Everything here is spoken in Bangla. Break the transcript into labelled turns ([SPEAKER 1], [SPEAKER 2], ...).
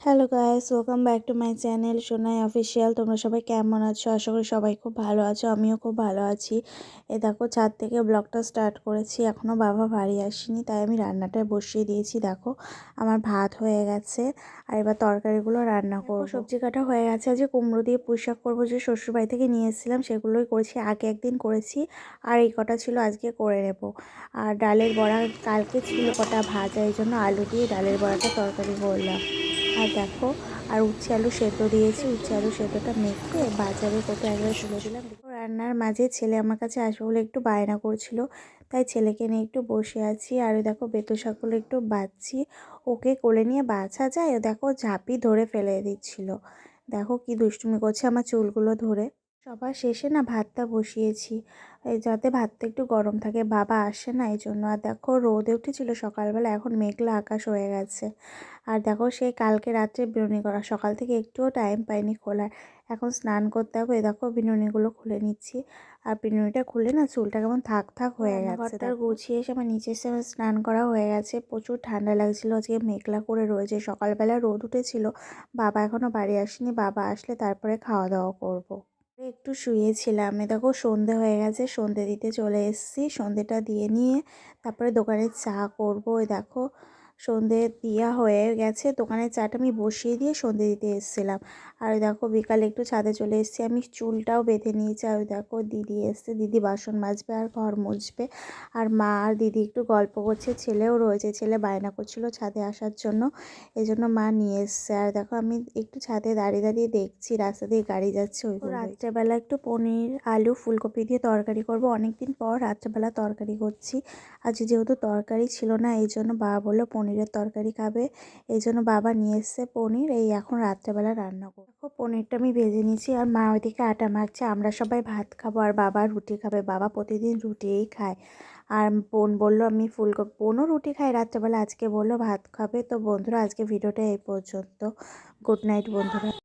[SPEAKER 1] Hello guys, welcome back to my channel Sonai official. তোমরা সবাই কেমন আছো? আশা করি সবাই খুব ভালো আছো। আমিও খুব ভালো আছি। দেখো, ছাদ থেকে ব্লগটা স্টার্ট করেছি। এখনও বাবা বাড়ি আসেনি, তাই আমি রান্নাটা বসিয়ে দিয়েছি। দেখো, আমার ভাত হয়ে গেছে আর এবার তরকারিগুলো রান্না করব। সবজি কাটা হয়ে গেছে। আজকে কুমড়ো দিয়ে পুঁই শাক করবো, যে শ্বশুরবাড়ি থেকে নিয়ে এসেছিলাম সেগুলোই করেছি। আগে একদিন করেছি আর এই কটা ছিল, আজকে করে নেব। আর ডালের বড়া কালকে ছিল কটা ভাজা, এই জন্য আলু দিয়ে ডালের বড়াটা তরকারি করলাম। আর দেখো, আর উচ্ছে আলু সেদ্ধ দিয়েছি। উচ্ছে আলু সেদ্ধটা মেখে বাজারে কোথাও একবার তুলে দিলাম। রান্নার মাঝে ছেলে আমার কাছে আসবে বলে একটু বায়না করছিল, তাই ছেলেকে নিয়ে একটু বসে আছি। আর দেখো, বেতো শাকগুলো একটু বাছছি। ওকে কোলে নিয়ে বাছা যায়, দেখো ঝাঁপি ধরে ফেলে দিচ্ছিল। দেখো কি দুষ্টুমি করছে আমার চুলগুলো ধরে। সবার শেষে না ভাতটা বসিয়েছি, এই যাতে ভাতটা একটু গরম থাকে। বাবা আসে না এই জন্য। আর দেখো, রোদে উঠেছিল সকালবেলা, এখন মেঘলা আকাশ হয়ে গেছে। আর দেখো, সেই কালকে রাত্রে বিনুনি করা, সকাল থেকে একটুও টাইম পাইনি খোলার। এখন স্নান করতে হবে। দেখো, বিনুনিগুলো খুলে নিচ্ছি। আর বিনুনিটা খুলে না চুলটা কেমন থাক থাক হয়ে গেছে। ঘরটা গুছিয়ে এসে আমার নিচে এসে আমার স্নান করা হয়ে গেছে। প্রচুর ঠান্ডা লাগছিল, আজকে মেঘলা করে রয়েছে। সকালবেলা রোদ উঠেছিল। বাবা এখনও বাড়ি আসেনি, বাবা আসলে তারপরে খাওয়া দাওয়া করবো। একটু শুয়েছিলাম। দেখো, সন্ধে হয়ে গেছে, সন্ধে দিতে চলে এসেছি। সন্ধেটা দিয়ে নিয়ে তারপরে দোকানে চা করবো। দেখো, সন্ধে দেওয়া হয়ে গেছে, দোকানের চাটা আমি বসিয়ে দিয়ে সন্ধে দিতে এসেছিলাম। আর দেখো, বিকালে একটু ছাদে চলে এসেছি। আমি চুলটাও বেঁধে নিয়েছি। আর দেখো, দিদি এসছে, দিদি বাসন মাজবে আর ঘর মুছবে। আর মা আর দিদি একটু গল্প করছে, ছেলেও রয়েছে। ছেলে বায়না করছিল ছাদে আসার জন্য, এই জন্য মা নিয়ে এসছে। আর দেখো, আমি একটু ছাদে দাঁড়িয়ে দাঁড়িয়ে দেখছি রাস্তা দিয়ে গাড়ি যাচ্ছে। ওই রাত্রেবেলা একটু পনির আলু ফুলকপি দিয়ে তরকারি করব। অনেকদিন পর রাত্রেবেলা তরকারি করছি। আজ যেহেতু তরকারি ছিল না, এই জন্য বাবা বললো পনিরের তরকারি খাবে, এই জন্য বাবা নিয়ে এসছে পনির। এই এখন রাত্রেবেলা রান্না করবো। দেখো, পনিরটা আমি ভেজে নিয়েছি আর মা ওইদিকে আটা মাখছে। আমরা সবাই ভাত খাবো আর বাবা রুটি খাবে। বাবা প্রতিদিন রুটিই খায়। আর বোন বললো আমি ফুলকপি, বোনও রুটি খায় রাত্রেবেলা, আজকে বললো ভাত খাবে। তো বন্ধুরা, আজকে ভিডিওটা এই পর্যন্ত। গুড নাইট বন্ধুরা।